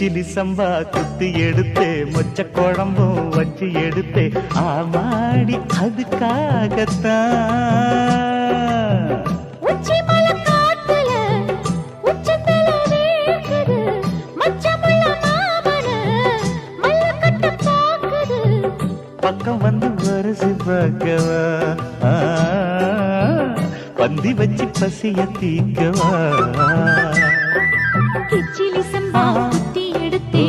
கிச்சிலி சம்பா குத்தி எடுத்தே மொச்ச குழம்பும் வச்சு எடுத்தே ஆமாடி அதுக்காகத்தான் உச்சி மலை காத்துல உச்சந்தல வேர்க்குது மச்சமுள்ள மாமன மல்லக்கட்ட பாக்குது பக்கம் வந்து வருசி பார்க்கவா பந்தி வச்சு பசிய தீக்கவா கிச்சிலி சம்பா குத்தி எடுத்தே